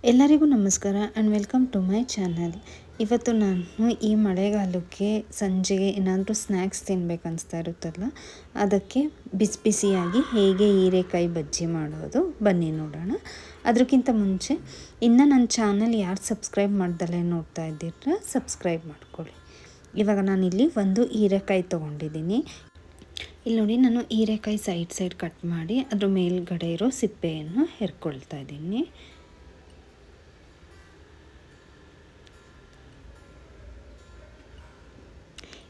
ಎಲ್ಲರಿಗೂ ನಮಸ್ಕಾರ and welcome to my channel. ಇವತ್ತು ನಾನು ಈ ಮಳೆಗಾಲಕ್ಕೆ ಸಂಜೆಗೆ ಏನಾದರೂ ಸ್ನ್ಯಾಕ್ಸ್ ತಿನ್ಬೇಕು ಅನಿಸ್ತಾ ಇರುತ್ತಲ್ಲ, ಅದಕ್ಕೆ ಬಿಸಿ ಬಿಸಿಯಾಗಿ ಹೇಗೆ ಹೀರೆಕಾಯಿ ಬಜ್ಜಿ ಮಾಡೋದು ಬನ್ನಿ ನೋಡೋಣ. ಅದಕ್ಕಿಂತ ಮುಂಚೆ ಇನ್ನು ನನ್ನ ಚಾನಲ್ ಯಾರು ಸಬ್ಸ್ಕ್ರೈಬ್ ಮಾಡ್ದಲೇ ನೋಡ್ತಾ ಇದ್ದೀರ ಸಬ್ಸ್ಕ್ರೈಬ್ ಮಾಡ್ಕೊಳ್ಳಿ. ಇವಾಗ ನಾನಿಲ್ಲಿ ಒಂದು ಹೀರೆಕಾಯಿ ತೊಗೊಂಡಿದ್ದೀನಿ. ಇಲ್ಲಿ ನೋಡಿ, ನಾನು ಹೀರೆಕಾಯಿ ಸೈಡ್ ಕಟ್ ಮಾಡಿ ಅದ್ರ ಮೇಲ್ಗಡೆ ಇರೋ ಸಿಪ್ಪೆಯನ್ನು ಹೆರ್ಕೊಳ್ತಾ ಇದ್ದೀನಿ.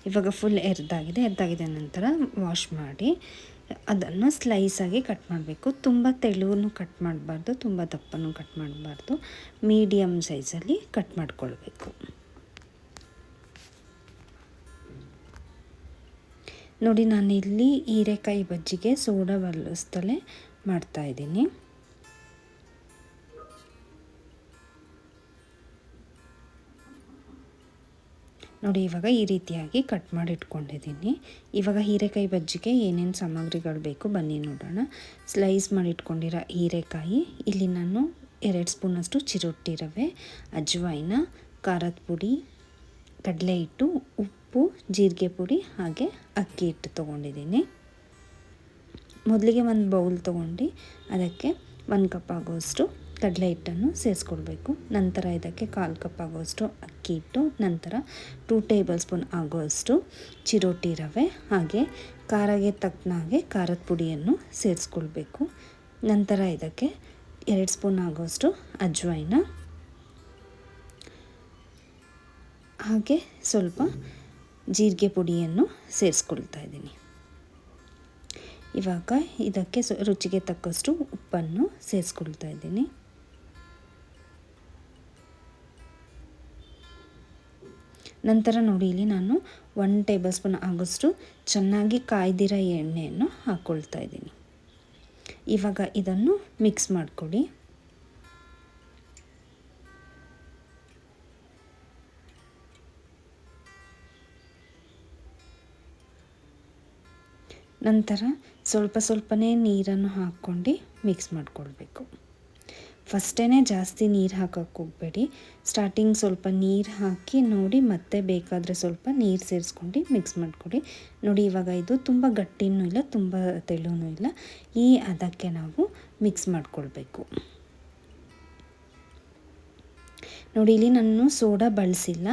ಇವಾಗ ಫುಲ್ ಎರ್ದಾಗಿದೆ ನಂತರ ವಾಶ್ ಮಾಡಿ ಅದನ್ನು ಸ್ಲೈಸಾಗಿ ಕಟ್ ಮಾಡಬೇಕು. ತುಂಬ ತೆಳುವೂ ಕಟ್ ಮಾಡಬಾರ್ದು, ತುಂಬ ದಪ್ಪನೂ ಕಟ್ ಮಾಡಬಾರ್ದು, ಮೀಡಿಯಮ್ ಸೈಜಲ್ಲಿ ಕಟ್ ಮಾಡಿಕೊಳ್ಬೇಕು. ನೋಡಿ, ನಾನಿಲ್ಲಿ ಹೀರೆಕಾಯಿ ಬಜ್ಜಿಗೆ ಸೋಡಾ ಬಳಸ್ದಲೇ ಮಾಡ್ತಾಯಿದ್ದೀನಿ. ನೋಡಿ, ಇವಾಗ ಈ ರೀತಿಯಾಗಿ ಕಟ್ ಮಾಡಿ ಇಟ್ಕೊಂಡಿದ್ದೀನಿ. ಇವಾಗ ಹೀರೆಕಾಯಿ ಬಜ್ಜಿಗೆ ಏನೇನು ಸಾಮಗ್ರಿಗಳು ಬೇಕು ಬನ್ನಿ ನೋಡೋಣ. ಸ್ಲೈಸ್ ಮಾಡಿ ಇಟ್ಕೊಂಡಿರೋ ಹೀರೆಕಾಯಿ, ಇಲ್ಲಿ ನಾನು 2 ಸ್ಪೂನಷ್ಟು ಚಿರೋಟಿ ರವೆ, ಅಜ್ವಾಯಿನ, ಖಾರದ ಪುಡಿ, ಕಡಲೆ ಹಿಟ್ಟು, ಉಪ್ಪು, ಜೀರಿಗೆ ಪುಡಿ ಹಾಗೆ ಅಕ್ಕಿ ಹಿಟ್ಟು ತೊಗೊಂಡಿದ್ದೀನಿ. ಮೊದಲಿಗೆ ಒಂದು ಬೌಲ್ ತೊಗೊಂಡು ಅದಕ್ಕೆ 1 ಕಪ್ ಆಗೋಷ್ಟು ಕಡಲೆ ಹಿಟ್ಟನ್ನು ಸೇರಿಸ್ಕೊಳ್ಬೇಕು. ನಂತರ ಇದಕ್ಕೆ 1/4 ಕಪ್ ಆಗೋಷ್ಟು ಅಕ್ಕಿ ಹಿಟ್ಟು, ನಂತರ 2 ಟೇಬಲ್ ಸ್ಪೂನ್ ಆಗೋಷ್ಟು ಚಿರೋಟಿ ರವೆ ಹಾಗೆ ಖಾರಕ್ಕೆ ತಕ್ಕನಾಗೆ ಖಾರದ ಪುಡಿಯನ್ನು ಸೇರಿಸ್ಕೊಳ್ಬೇಕು. ನಂತರ ಇದಕ್ಕೆ 2 ಸ್ಪೂನ್ ಆಗೋಷ್ಟು ಅಜ್ವಾಯಿನ ಹಾಗೆ ಸ್ವಲ್ಪ ಜೀರಿಗೆ ಪುಡಿಯನ್ನು ಸೇರಿಸ್ಕೊಳ್ತಾ ಇದ್ದೀನಿ. ಇವಾಗ ಇದಕ್ಕೆ ರುಚಿಗೆ ತಕ್ಕಷ್ಟು ಉಪ್ಪನ್ನು ಸೇರಿಸ್ಕೊಳ್ತಾ ಇದ್ದೀನಿ. ನಂತರ ನೋಡಿ, ಇಲ್ಲಿ ನಾನು 1 ಟೇಬಲ್ ಸ್ಪೂನ್ ಆಗೋಷ್ಟು ಚೆನ್ನಾಗಿ ಕಾಯ್ದಿರೋ ಎಣ್ಣೆಯನ್ನು ಹಾಕ್ಕೊಳ್ತಾ ಇದ್ದೀನಿ. ಇವಾಗ ಇದನ್ನು ಮಿಕ್ಸ್ ಮಾಡಿಕೊಡಿ. ನಂತರ ಸ್ವಲ್ಪನೇ ನೀರನ್ನು ಹಾಕ್ಕೊಂಡು ಮಿಕ್ಸ್ ಮಾಡಿಕೊಳ್ಬೇಕು. ಫಸ್ಟೇ ಜಾಸ್ತಿ ನೀರು ಹಾಕೋಕ್ಕೆ ಹೋಗಬೇಡಿ. ಸ್ಟಾರ್ಟಿಂಗ್ ಸ್ವಲ್ಪ ನೀರು ಹಾಕಿ ನೋಡಿ, ಮತ್ತೆ ಬೇಕಾದರೆ ಸ್ವಲ್ಪ ನೀರು ಸೇರಿಸ್ಕೊಂಡು ಮಿಕ್ಸ್ ಮಾಡಿಕೊಡಿ. ನೋಡಿ, ಇವಾಗ ಇದು ತುಂಬ ಗಟ್ಟಿನೂ ಇಲ್ಲ, ತುಂಬ ತೆಳುವೂ ಇಲ್ಲ. ಈ ಅದಕ್ಕೆ ನಾವು ಮಿಕ್ಸ್ ಮಾಡಿಕೊಳ್ಬೇಕು. ನೋಡಿ, ಇಲ್ಲಿ ನಾನು ಸೋಡಾ ಬಳಸಿಲ್ಲ.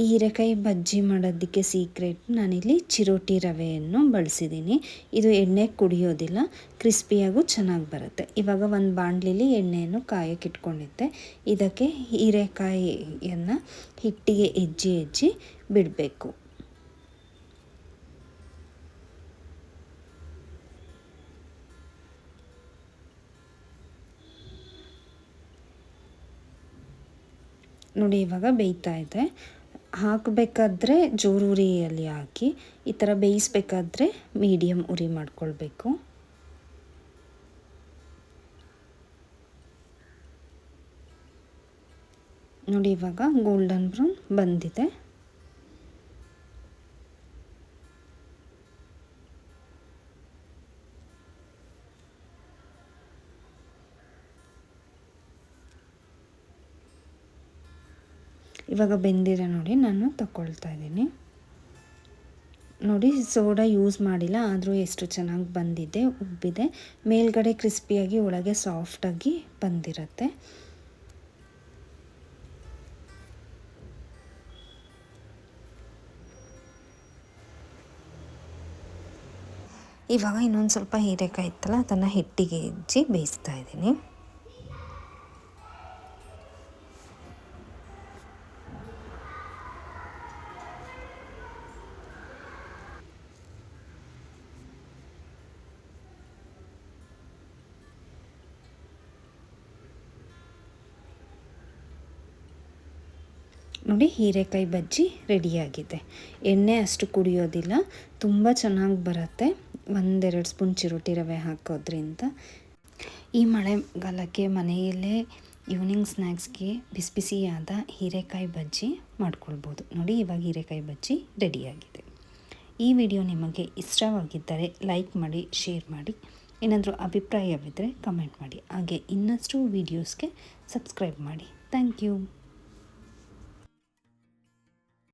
ಈ ಹೀರೆಕಾಯಿ ಬಜ್ಜಿ ಮಾಡೋದಕ್ಕೆ ಸೀಕ್ರೆಟ್, ನಾನಿಲ್ಲಿ ಚಿರೋಟಿ ರವೆಯನ್ನು ಬಳಸಿದ್ದೀನಿ. ಇದು ಎಣ್ಣೆ ಕುಡಿಯೋದಿಲ್ಲ, ಕ್ರಿಸ್ಪಿಯಾಗೂ ಚೆನ್ನಾಗಿ ಬರುತ್ತೆ. ಇವಾಗ ಒಂದು ಬಾಣಲಿಲಿ ಎಣ್ಣೆಯನ್ನು ಕಾಯಕ್ಕೆ ಇಟ್ಕೊಂಡಿದ್ದೆ. ಇದಕ್ಕೆ ಹೀರೆಕಾಯಿಯನ್ನು ಹಿಟ್ಟಿಗೆ ಹೆಜ್ಜಿ ಬಿಡಬೇಕು. ನೋಡಿ, ಇವಾಗ ಬೇಯ್ತಾ ಇದೆ. ಹಾಕಬೇಕಾದ್ರೆ ಜೋರು ಉರಿಯಲ್ಲಿ ಹಾಕಿ, ಈ ಥರ ಬೇಯಿಸ್ಬೇಕಾದ್ರೆ ಮೀಡಿಯಮ್ ಉರಿ ಮಾಡ್ಕೊಳ್ಬೇಕು. ನೋಡಿ, ಇವಾಗ ಗೋಲ್ಡನ್ ಬ್ರೌನ್ ಬಂದಿದೆ. ಇವಾಗ ಬೆಂದಿದೆ ನೋಡಿ, ನಾನು ತಗೊಳ್ತಾ ಇದ್ದೀನಿ. ನೋಡಿ, ಸೋಡಾ ಯೂಸ್ ಮಾಡಿಲ್ಲ, ಆದರೂ ಎಷ್ಟು ಚೆನ್ನಾಗಿ ಬಂದಿದೆ, ಉಬ್ಬಿದೆ. ಮೇಲ್ಗಡೆ ಕ್ರಿಸ್ಪಿಯಾಗಿ ಒಳಗೆ ಸಾಫ್ಟಾಗಿ ಬಂದಿರುತ್ತೆ. ಇವಾಗ ಇನ್ನೊಂದು ಸ್ವಲ್ಪ ಹೀರೆಕಾಯಿ ಇತ್ತಲ್ಲ, ಅದನ್ನು ಹಿಟ್ಟಿಗೆ ಹೆಜ್ಜಿ ಬೇಯಿಸ್ತಾ ಇದ್ದೀನಿ. ನೋಡಿ, ಹೀರೆಕಾಯಿ ಬಜ್ಜಿ ರೆಡಿಯಾಗಿದೆ. ಎಣ್ಣೆ ಅಷ್ಟು ಕುಡಿಯೋದಿಲ್ಲ, ತುಂಬ ಚೆನ್ನಾಗಿ ಬರುತ್ತೆ 1-2 ಸ್ಪೂನ್ ಚಿರೋಟಿ ರವೆ ಹಾಕೋದ್ರಿಂದ. ಈ ಮಳೆಗಾಲಕ್ಕೆ ಮನೆಯಲ್ಲೇ ಈವ್ನಿಂಗ್ ಸ್ನ್ಯಾಕ್ಸ್ಗೆ ಬಿಸಿ ಬಿಸಿಯಾದ ಹೀರೆಕಾಯಿ ಬಜ್ಜಿ ಮಾಡ್ಕೊಳ್ಬೋದು. ನೋಡಿ, ಇವಾಗ ಹೀರೆಕಾಯಿ ಬಜ್ಜಿ ರೆಡಿಯಾಗಿದೆ. ಈ ವಿಡಿಯೋ ನಿಮಗೆ ಇಷ್ಟವಾಗಿದ್ದರೆ ಲೈಕ್ ಮಾಡಿ, ಶೇರ್ ಮಾಡಿ. ಏನಾದರೂ ಅಭಿಪ್ರಾಯವಿದ್ದರೆ ಕಮೆಂಟ್ ಮಾಡಿ. ಹಾಗೆ ಇನ್ನಷ್ಟು ವೀಡಿಯೋಸ್ಗೆ ಸಬ್ಸ್ಕ್ರೈಬ್ ಮಾಡಿ. Thank you.